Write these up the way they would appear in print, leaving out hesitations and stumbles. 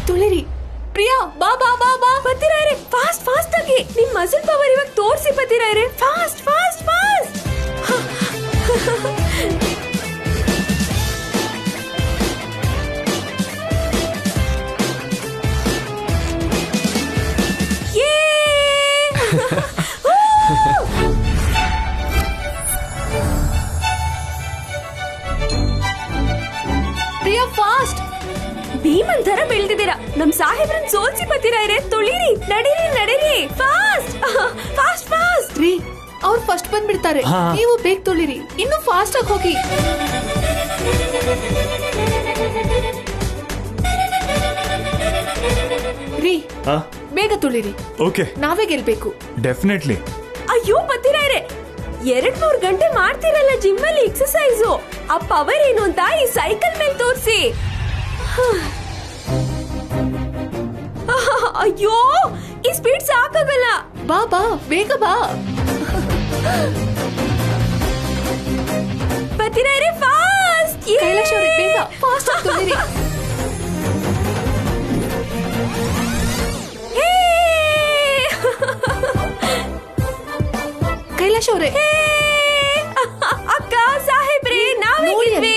ತುಳಿರಿ. ಪ್ರಿಯಾ ಬಾ ಬಾ ಬಾ ಬಾ. ಬರ್ತೀರಾ ಇರಿ, ಫಾಸ್ಟ್ ಫಾಸ್ಟ್ ಆಗಿ. ನಿಮ್ ಮಸಲ್ ಪವರ್ ಇವಾಗ ತೋರಿಸಿ ಬರ್ತೀರಾ ಇರಿ. Fast fast fast. Priya fast. ಭೀಮನ್ ತರ ಬೆಳ್ದಿದ್ದೀರಾ. ನಮ್ ಸಾಹೇಬ್ರನ್ ಸೋಲ್ಸಿ ಬರ್ತೀರಾ ಇರೇ. ತುಳಿರಿ, ನಡೀರಿ ನಡೀರಿ. ಫಾಸ್ಟ್ ಫಾಸ್ಟ್ ಫಾಸ್ಟ್ ರೀ. ಅವ್ರು ಫಸ್ಟ್ ಬಂದ್ಬಿಡ್ತಾರೆ, ನೀವು ಬೇಗ ತುಳಿರಿ. ಇನ್ನು ಫಾಸ್ಟ್ ಆಗಿ ಹೋಗಿ ರೀ. ಬೇಗ ತುಳಿರಿ. ಓಕೆ, ನಾವೇ ಗೆಲ್ಬೇಕು. ಡೆಫಿನೆಟ್ಲಿ. ಅಯ್ಯೋ ಬರ್ತೀರಾ ಇರೇ. 2-3 ಗಂಟೆ ಮಾಡ್ತಿರಲ್ಲ ಜಿಮ್ ಅಲ್ಲಿ ಎಕ್ಸರ್ಸೈಸು. ಆ ಪವರ್ ಏನು ಅಂತ ಈ ಸೈಕಲ್ ಮೇಲೆ ತೋರಿಸಿ. ಅಯ್ಯೋ ಈ ಸ್ಪೀಡ್ ಸಾಕಾಗಲ್ಲ. ಬಾ ಬಾ ಬೇಗ ಬಾ. ಬರ್ತೀರಾ ಇರಿ, ಫಾಸ್ಟ್. ಕೈಲಾಶ್ ಅವ್ರೆ ಬೇಗ ಫಾಸ್ಟ್ ಆಗಿ ತುಳಿರಿ. ಕೈಲಾಶ್ ಅವ್ರೆ. ಅಕ್ಕ ಸಾಹೇಬ್ರೆ ನಾವೇ ಗೆದ್ವಿ.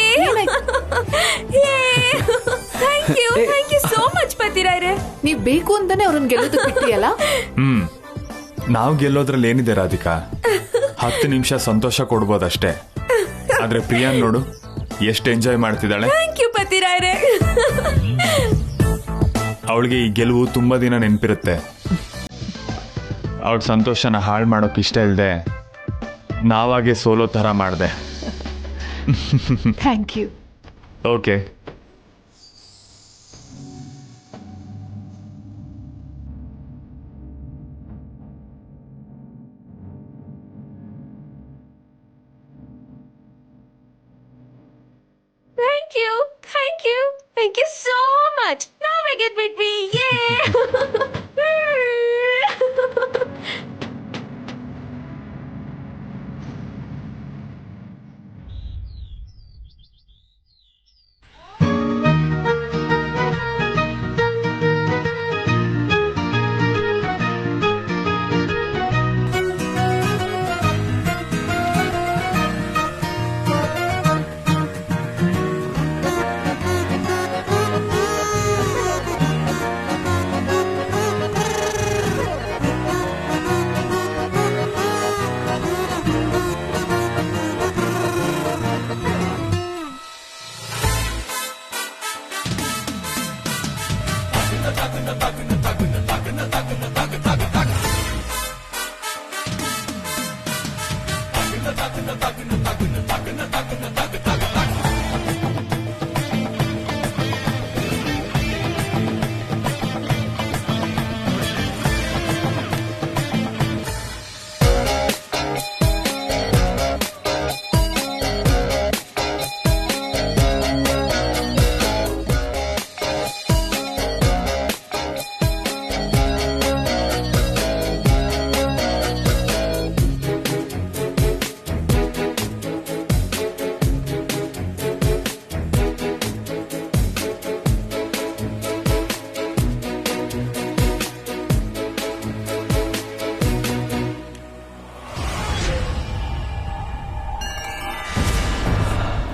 ಥ್ಯಾಂಕ್ ಯು ಸೋ ಮಚ್ ಬರ್ತೀರಾ ಇರೇ. ನೀವ್ ಬೇಕು ಅಂತಾನೆ ಅವ್ರನ್ನ ಗೆಲ್ಲೋದಕ್ಕೆ ಬಿಟ್ಟಿಯಲ್ಲ. ನಾವು ಗೆಲ್ಲೋದ್ರಲ್ಲಿ ಏನಿದೆ ರಾಧಿಕಾ, 10 ನಿಮಿಷ ಸಂತೋಷ ಕೊಡ್ಬೋದಷ್ಟೇ. ಆದ್ರೆ ಪ್ರಿಯಾನ್ ನೋಡು ಎಷ್ಟು ಎಂಜಾಯ್ ಮಾಡ್ತಿದ್ದಾಳೆ. ಥ್ಯಾಂಕ್ ಯು ಬರ್ತೀರಾ ಇರೇ. ಅವಳಿಗೆ ಈ ಗೆಲುವು ತುಂಬಾ ದಿನ ನೆನಪಿರುತ್ತೆ. ಅವಳ ಸಂತೋಷನ ಹಾಳು ಮಾಡೋಕೆ ಇಷ್ಟ ಇಲ್ಲದೆ ನಾವಾಗೆ ಸೋಲೋ ಥರ ಮಾಡಿದೆ. Thank you. Okay. Thank you so much. Now we get between.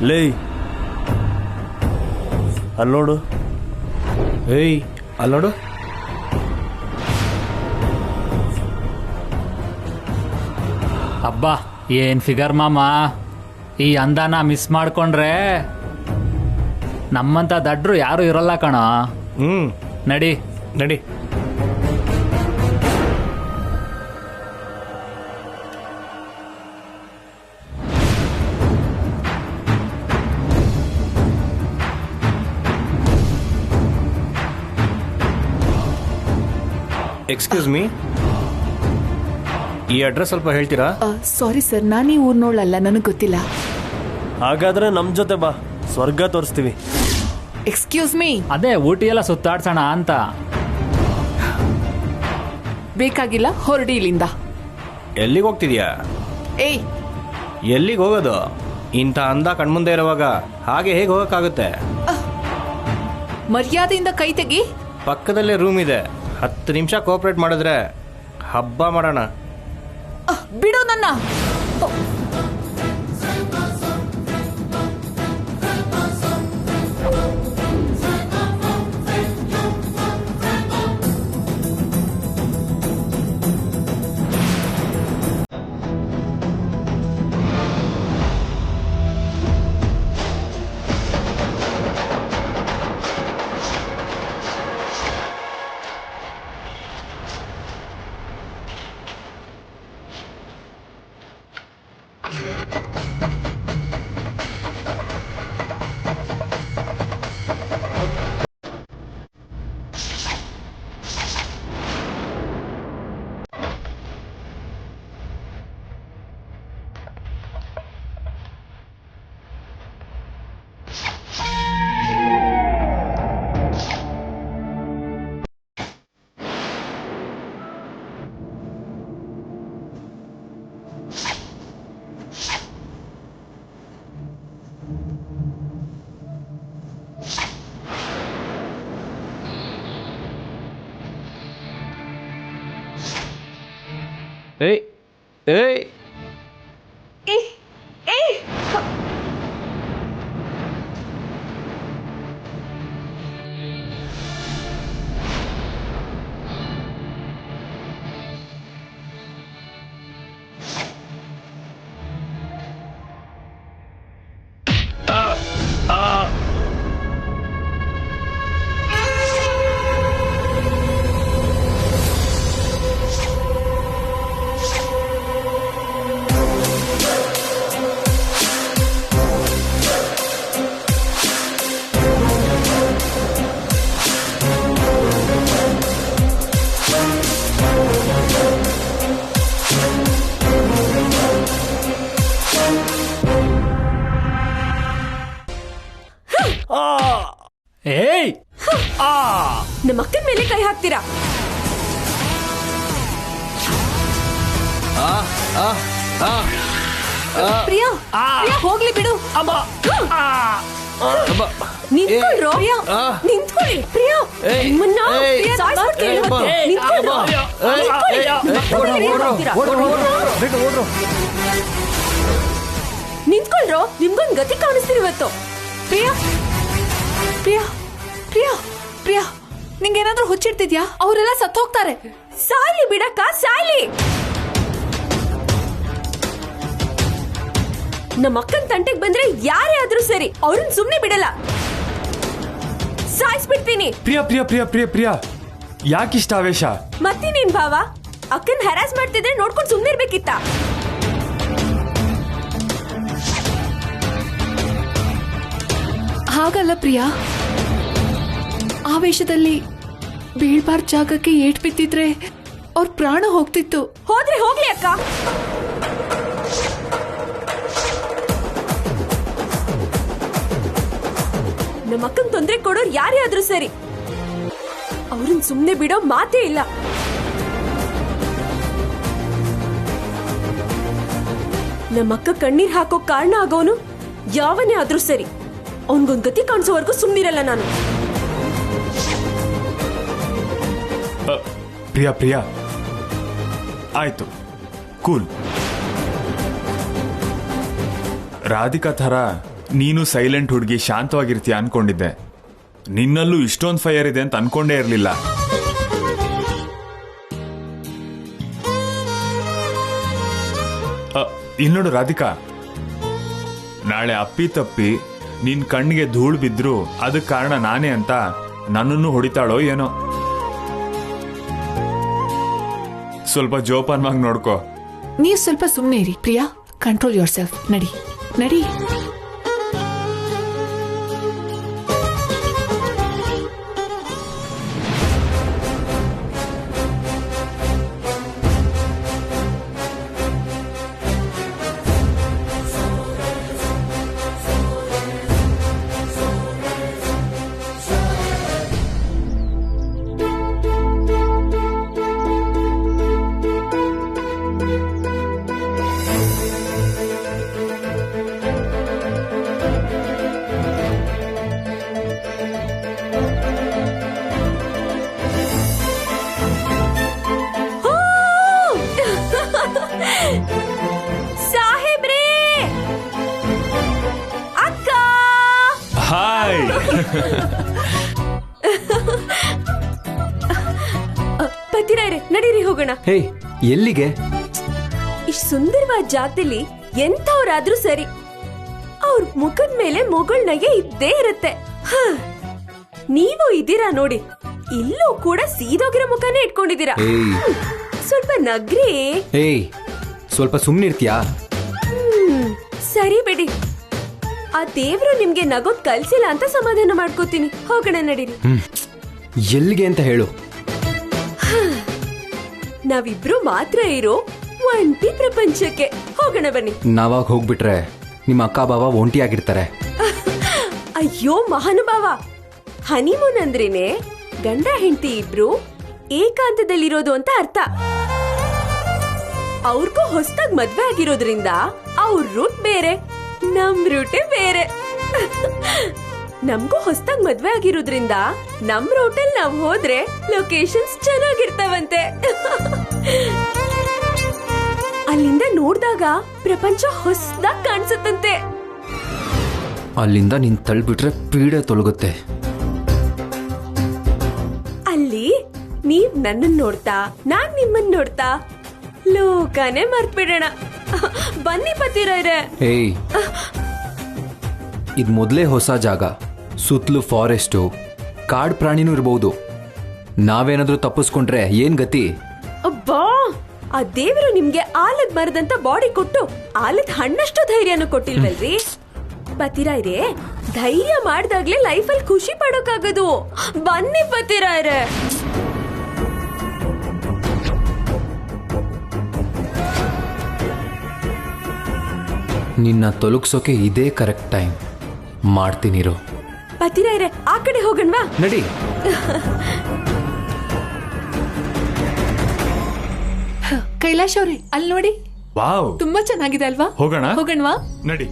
ಲೇ ಅಲ್ಲೋಡು. ಏಯ್ ಅಲ್ಲೋಡು. ಅಬ್ಬಾ ಏನ್ ಫಿಗರ್ ಮಾಮ. ಈ ಅಂದಾನ ಮಿಸ್ ಮಾಡ್ಕೊಂಡ್ರೆ ನಮ್ಮಂತ ದಡ್ರು ಯಾರು ಇರಲ್ಲ ಕಣ. ನಡಿ ನಡಿ. ಎಕ್ಸ್ಕ್ಯೂಸ್ ಮೀ, ಈ ಅಡ್ರೆಸ್ ಸ್ವಲ್ಪ ಹೇಳ್ತೀರಾ? ಸಾರಿ ಸರ್, ನಾನು ಈ ಊರ್ನೋಳಲ್ಲ, ನನಗೆ ಗೊತ್ತಿಲ್ಲ. ಹಾಗಾದ್ರೆ ನಮ್ ಜೊತೆ ಬಾ, ಸ್ವರ್ಗ ತೋರಿಸ್ತೀವಿ. ಎಕ್ಸ್ಕ್ಯೂಸ್ ಮೀ, ಅದೇ ಊಟಿ ಎಲ್ಲ ಸುತ್ತಾಡ್ಸೋಣ ಅಂತ. ಬೇಕಾಗಿಲ್ಲ, ಹೊರಡಿ ಇಲ್ಲಿಂದ. ಎಲ್ಲಿಗೆ ಹೋಗ್ತಿದ್ಯಾ? ಏಯ್, ಎಲ್ಲಿಗೆ ಹೋಗೋದು? ಇಂಥ ಅಂದ ಕಣ್ಮುಂದೆ ಇರುವಾಗ ಹಾಗೆ ಹೇಗೆ ಹೋಗಕ್ಕಾಗುತ್ತೆ? ಮರ್ಯಾದೆಯಿಂದ ಕೈ ತೆಗಿ. ಪಕ್ಕದಲ್ಲೇ ರೂಮ್ ಇದೆ, 10 ನಿಮಿಷ ಕೋಆಪ್ರೇಟ್ ಮಾಡಿದ್ರೆ ಹಬ್ಬ ಮಾಡೋಣ. ಬಿಡು ನನ್ನ. ಏಯ್ ಏಯ್ ಏಯ್ ನಮ್ಮ ಅಕ್ಕನ ಮೇಲೆ ಕೈ ಹಾಕ್ತೀರಾ? ಪ್ರಿಯಾ, ಪ್ರಿಯಾ, ಹೋಗ್ಲಿ ಬಿಡು. ನಿಂತ್ಕೊಳ್ರೋ ಪ್ರಿಯಾ, ನಿಂತ್ಕೊಳ್ಳಿ ಪ್ರಿಯಾ. ನಿಮ್ಮನ್ನ ಪ್ರಿಯಾ ಸಾಯ್ಸ್ಬಿಡ್ತೀನಿ ಇವತ್ತು. ನಿಂತ್ಕೊಳ್ರೋ, ನಿಂತ್ಕೊಳ್ರೋ, ನಿಮ್ಗೊಂದು ಗತಿ ಕಾಣಿಸ್ತೀರಿ ಇವತ್ತು. ಪ್ರಿಯಾ, ಪ್ರಿಯಾ, ಪ್ರಿಯಾ, ಪ್ರಿಯಾ, ನಿಂಗೇನಾದ್ರೂ ಹುಚ್ಚಿಡ್ತಿದ್ಯಾ? ಅವರೆಲ್ಲ ಸತ್ತೋಗ್ತಾರೆ. ಸಾಯ್ಲಿ ಬಿಡಕ್ಕ, ಸಾಯ್ಲಿ. ನಮ್ಮ ಅಕ್ಕನ ತಂಟೆಗೆ ಬಂದ್ರೆ ಯಾರೇ ಆದ್ರೂ ಸರಿ, ಅವ್ರನ್ನ ಸುಮ್ನೆ ಬಿಡಲ್ಲ, ಸಾಯಿಸ್ಬಿಡ್ತೀನಿ. ಪ್ರಿಯಾ ಪ್ರಿಯಾ ಪ್ರಿಯಾ ಪ್ರಿಯಾ ಪ್ರಿಯಾ, ಯಾಕಿಷ್ಟ ಆವೇಶ? ಮತ್ತಿನೇನ್ ಭಾವ, ಅಕ್ಕನ್ ಹರಾಸ್ ಮಾಡ್ತಿದ್ರೆ ನೋಡ್ಕೊಂಡು ಸುಮ್ನೆ ಇರ್ಬೇಕಿತ್ತ? ಹಾಗಲ್ಲ ಪ್ರಿಯಾ, ಆವೇಶದಲ್ಲಿ ಬೀಳ್ಬಾರ್ದ ಜಾಗಕ್ಕೆ ಏಟ್ ಬಿದ್ದಿದ್ರೆ ಅವ್ರ ಪ್ರಾಣ ಹೋಗ್ತಿತ್ತು. ಹೋದ್ರೆ ಹೋಗ್ಲಿ ಅಕ್ಕ. ನಮ್ಮ ಅಕ್ಕನ್ ತೊಂದ್ರೆ ಕೊಡೋರು ಯಾರೇ ಆದ್ರೂ ಸರಿ, ಅವ್ರನ್ನ ಸುಮ್ನೆ ಬಿಡೋ ಮಾತೇ ಇಲ್ಲ. ನಮ್ಮ ಅಕ್ಕ ಕಣ್ಣೀರ್ ಹಾಕೋ ಕಾರಣ ಆಗೋನು ಯಾವನೇ ಆದ್ರೂ ಸರಿ, ಅವನ್ಗೊಂದ್ ಗತಿ ಕಾಣಿಸೋವರೆಗೂ ಸುಮ್ನಿರಲ್ಲ ನಾನು. ಪ್ರಿಯಾ ಪ್ರಿಯಾ, ಆಯ್ತು, ಕೂಲ್. ರಾಧಿಕಾ ಥರ ನೀನು ಸೈಲೆಂಟ್ ಹುಡುಗಿ, ಶಾಂತವಾಗಿರ್ತೀಯ ಅನ್ಕೊಂಡಿದ್ದೆ. ನಿನ್ನಲ್ಲೂ ಇಷ್ಟೊಂದು ಫೈರ್ ಇದೆ ಅಂತ ಅನ್ಕೊಂಡೇ ಇರಲಿಲ್ಲ. ಇನ್ನೋಡು ರಾಧಿಕಾ, ನಾಳೆ ಅಪ್ಪಿ ತಪ್ಪಿ ನಿನ್ ಕಣ್ಣಿಗೆ ಧೂಳು ಬಿದ್ರು ಅದಕ್ಕೆ ಕಾರಣ ನಾನೇ ಅಂತ ನನ್ನನ್ನು ಹೊಡಿತಾಳೋ ಏನೋ. ಸ್ವಲ್ಪ ಜೋಪಾನವಾಗಿ ನೋಡ್ಕೋ. ನೀವು ಸ್ವಲ್ಪ ಸುಮ್ಮನೆ ಇರಿ ಪ್ರಿಯಾ, ಕಂಟ್ರೋಲ್ ಯೋರ್ ಸೆಲ್ಫ್. ನಡಿ ನಡಿ. ಪತಿರಾಯ್ರೆ ನಡೀರಿ ಹೋಗೋಣ. ಹೇ ಎಲ್ಲಿಗೆ? ಇಷ್ಟ್ ಸುಂದರವಾದ ಜಾಗದಲ್ಲಿ ಎಂಥವ್ರಾದ್ರೂ ಸರಿ, ಅವ್ರ ಮುಖದ ಮೇಲೆ ಮೊಗಳನಗೆ ಇದ್ದೇ ಇರುತ್ತೆ. ನೀವು ಇದ್ದೀರಾ ನೋಡಿ, ಇಲ್ಲೂ ಕೂಡ ಸೀದೋಗಿರೋ ಮುಖನೇ ಇಟ್ಕೊಂಡಿದ್ದೀರಾ. ಏಯ್ ಸ್ವಲ್ಪ ನಗ್ರಿ. ಏಯ್ ಸ್ವಲ್ಪ ಸುಮ್ಮನಿರ್ತೀಯಾ? ಸರಿ ಬಿಡಿ, ಆ ದೇವ್ರು ನಿಮ್ಗೆ ನಗೋದ್ ಕಲ್ಸಿಲ್ಲ ಅಂತ ಸಮಾಧಾನ ಮಾಡ್ಕೋತೀನಿ. ಹೋಗೋಣ ನಡೀರಿ. ಎಲ್ಲಿಗೆ ಅಂತ ಹೇಳು. ನಾವಿಬ್ರು ಮಾತ್ರ ಇರೋ ಒಂಟಿ ಪ್ರಪಂಚಕ್ಕೆ ಹೋಗೋಣ ಬನ್ನಿ. ನಾವಾಗ ಹೋಗ್ಬಿಟ್ರೆ ನಿಮ್ಮ ಅಕ್ಕ ಬಾವ ಒಂಟಿಯಾಗಿರ್ತಾರೆ. ಅಯ್ಯೋ ಮಹಾನುಭಾವ, ಹನಿಮೂನ್ ಅಂದ್ರೇನೆ ಗಂಡ ಹೆಂಡತಿ ಇಬ್ರು ಏಕಾಂತದಲ್ಲಿರೋದು ಅಂತ ಅರ್ಥ. ಅವ್ರಿಗೂ ಹೊಸದಾಗಿ ಮದ್ವೆ ಆಗಿರೋದ್ರಿಂದ ಅವ್ರ ರೂಟ್ ಬೇರೆ, ನಮ್ ರೂಟೇ ಬೇರೆ. ನಮ್ಗೂ ಹೊಸದಾಗಿ ಮದ್ವೆ ಆಗಿರೋದ್ರಿಂದ ನಮ್ ರೂಟಲ್ಲಿ ನಾವ್ ಹೋದ್ರೆ ಲೊಕೇಶನ್ಸ್ ಚೆನ್ನಾಗಿರ್ತಾವಂತೆ. ಅಲ್ಲಿಂದ ನೋಡ್ದಾಗ ಪ್ರಪಂಚ ಹೊಸದಾಗಿ ಕಾಣಿಸುತ್ತಂತೆ. ಅಲ್ಲಿಂದ ನೀನ್ ತಳ್ಬಿಟ್ರೆ ಪೀಡೆ ತೊಲಗುತ್ತೆ. ಅಲ್ಲಿ ನೀವ್ ನನ್ನನ್ ನೋಡ್ತಾ ನಾನ್ ನಿಮ್ಮನ್ ನೋಡ್ತಾ ಲೋಕನೇ ಮರ್ತ್ಬಿಡೋಣ. ಬನ್ನಿ ಪತಿರಾಯ್ರೆ. ಏಯ್ ಇದ್ ಮೊದ್ಲೇ ಹೊಸ ಜಾಗ, ಸುತ್ತಲೂ ಫಾರೆಸ್ಟು, ಕಾಡ್ ಪ್ರಾಣಿನೂ ಇರ್ಬೋದು. ನಾವೇನಾದ್ರೂ ತಪ್ಪಿಸ್ಕೊಂಡ್ರೆ ಏನ್ ಗತಿ? ಅಬ್ಬಾ, ಆ ದೇವರು ನಿಮ್ಗೆ ಆಲದ ಮರದಂತ ಬಾಡಿ ಕೊಟ್ಟು ಆಲದ ಹಣ್ಣಷ್ಟು ಧೈರ್ಯನು ಕೊಟ್ಟಿಲ್ವಲ್ರಿ? ಪತಿರಾಯ್ರೆ, ಧೈರ್ಯ ಮಾಡ್ದಾಗ್ಲೇ ಲೈಫಲ್ಲಿ ಖುಷಿ ಪಡೋಕಾಗದು. ಬನ್ನಿ ಪತಿರಾಯ್ರೆ. ನಿನ್ನ ತೊಲಗ್ಸೋಕೆ ಇದೇ ಕರೆಕ್ಟ್ ಟೈಮ್. ಮಾಡ್ತೀನಿರು. ಪತಿರಾಯ್ರೆ, ಆ ಕಡೆ ಹೋಗಣ್ವಾ? ನಡಿ. ಕೈಲಾಶ್ ಅವ್ರೆ, ಅಲ್ಲಿ ನೋಡಿ, ವಾವ್, ತುಂಬಾ ಚೆನ್ನಾಗಿದೆ ಅಲ್ವಾ? ಹೋಗೋಣ ಹೋಗಣ್ವಾ? ನಡಿ.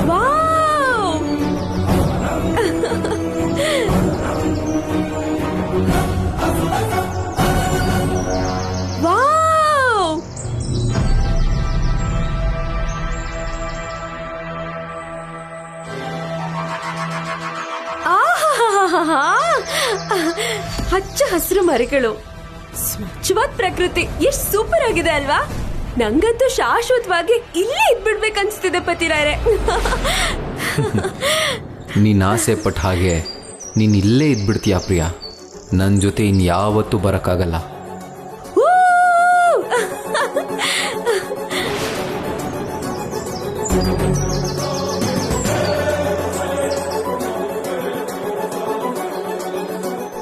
ವಾವ್! ವಾವ್! ಆಹಾಹಾಹಾಹಾ! ಹಚ್ಚ ಹಸಿರು ಮರಗಳು, ಸ್ವಚ್ಛವಾದ ಪ್ರಕೃತಿ, ಎಷ್ಟು ಸೂಪರ್ ಆಗಿದೆ ಅಲ್ವಾ? ನಂಗಂತೂ ಶಾಶ್ವತವಾಗಿ ಇಲ್ಲೇ ಇದ್ಬಿಡ್ಬೇಕನ್ಸ್ತಿದೆ ಪತಿರಾಯ್ರೆ. ನೀನ್ ಆಸೆ ಪಟ್ಟ ಹಾಗೆ ನೀನ್ ಇಲ್ಲೇ ಇದ್ಬಿಡ್ತೀಯಾ ಪ್ರಿಯಾ. ನನ್ ಜೊತೆ ಇನ್ಯಾವತ್ತೂ ಬರಕ್ಕಾಗಲ್ಲ. ಊ!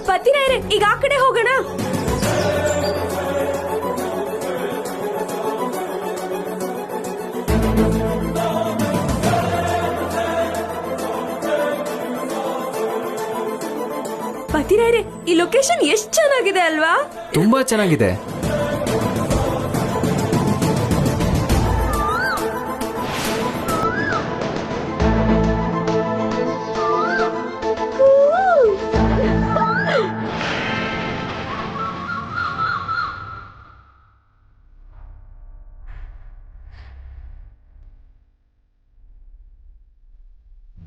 ಪತಿರಾಯ್ರೆ, ಈಗ ಆ ಕಡೆ ಹೋಗೋಣ. ಪತಿರಾಯ್ರೆ, ಈ ಲೊಕೇಶನ್ ಎಷ್ಟು ಚೆನ್ನಾಗಿದೆ ಅಲ್ವಾ? ತುಂಬಾ ಚೆನ್ನಾಗಿದೆ.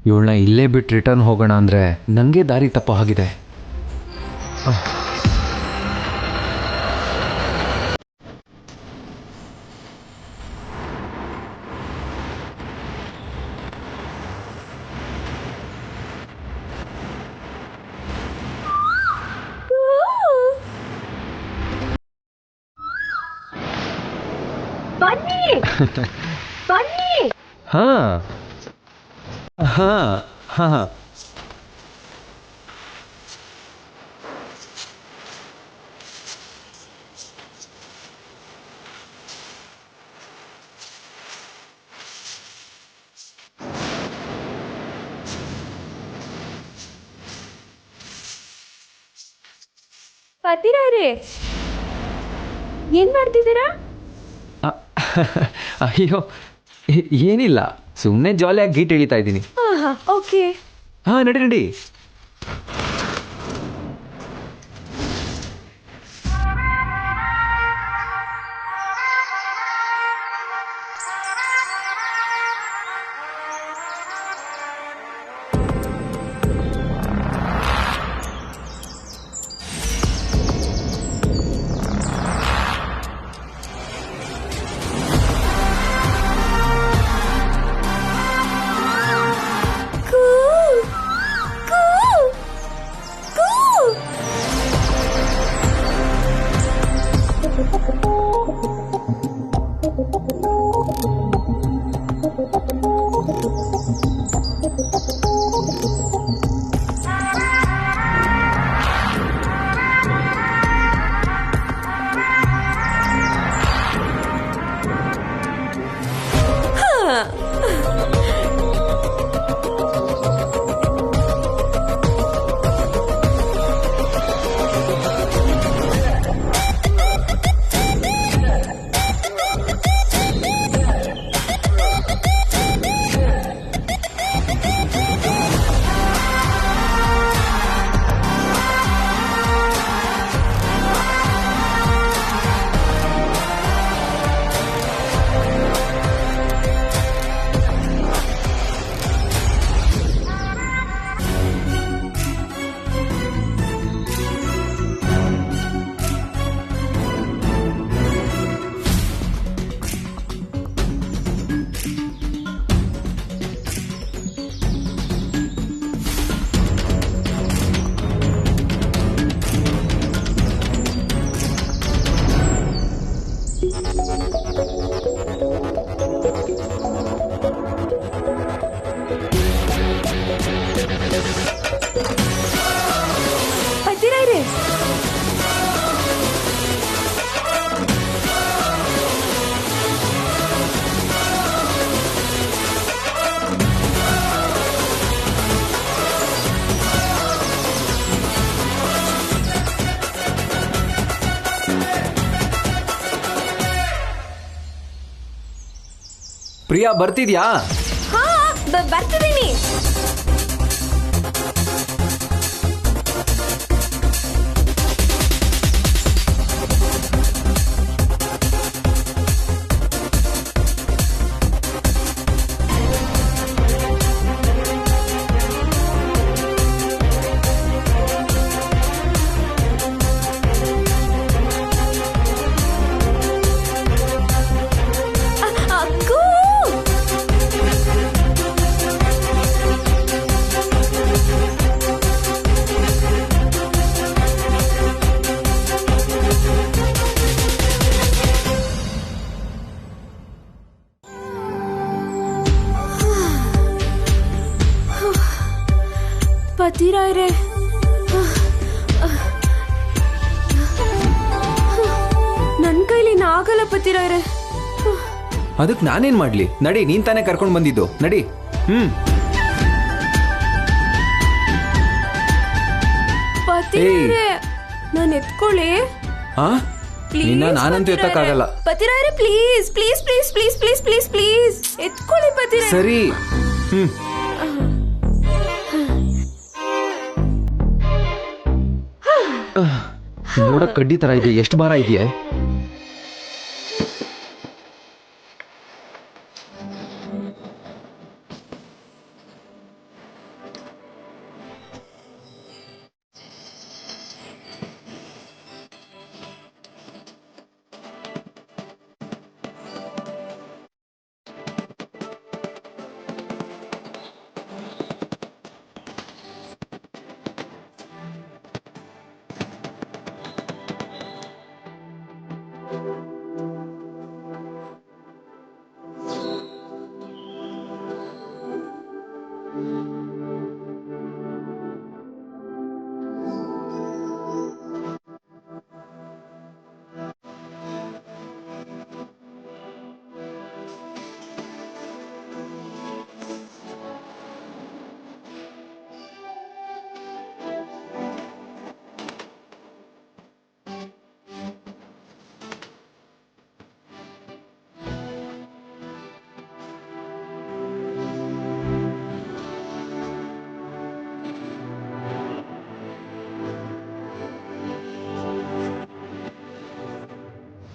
ಇವಳನ್ನ ಇಲ್ಲೇ ಬಿಟ್ಟು ರಿಟರ್ನ್ ಹೋಗೋಣ ಅಂದ್ರೆ ನಂಗೆ ದಾರಿ ತಪ್ಪೋ ಹಾಗಿದೆ. ಬನ್ನಿ ಬನ್ನಿ. ಹಾ ಹಾ ಹಾ ಪತಿರಾಯ್ರೆ, ಏನ್ ಮಾಡ್ತಿದ್ದೀರಾ? ಅಯ್ಯೋ ಏನಿಲ್ಲ, ಸುಮ್ಮನೆ ಜಾಲಿಯಾಗಿ ಗೀಟ್ ಎಳಿತಾ ಇದ್ದೀನಿ. ಓಕೆ. ಹಾ ನಡಿ ನಡಿ. ಪ್ರಿಯಾ ಬರ್ತಿದ್ಯಾ? ಹಾ ಬರ್ತಿದ್ದೀನಿ. ಅಕ್ಕೂ ಪತಿರಾಯ್ರೆ, ನನ್ ಕೈಲಿ ಆಗಲ್ಲ ಪತಿರಾಯ್ರೆ. ಅದಕ್ಕೆ ನಾನೇನ್ ಮಾಡ್ಲಿ? ನಡಿ, ನೀನ್ ತಾನೇ ಕರ್ಕೊಂಡ್ ಬಂದಿದ್ದು, ನಡಿ. ಪತಿರಾಯ್ರೆ ನಾನು ಎತ್ಕೊಳ್ಳಿ. ಹಾ, ನಿನ್ನ ನಾನಂತೂ ಎತ್ತಕ್ಕಾಗಲ್ಲ. ಪತಿರಾಯ್ರೆ please please please please please please please ಎತ್ಕೊಳ್ಳಿ ಪತಿರಾಯ್ರೆ. ಸರಿ. ನೋಡಕ್ ಕಡ್ಡಿ ತರ ಇದೆ, ಎಷ್ಟು ಭಾರ ಇದೆಯಾ?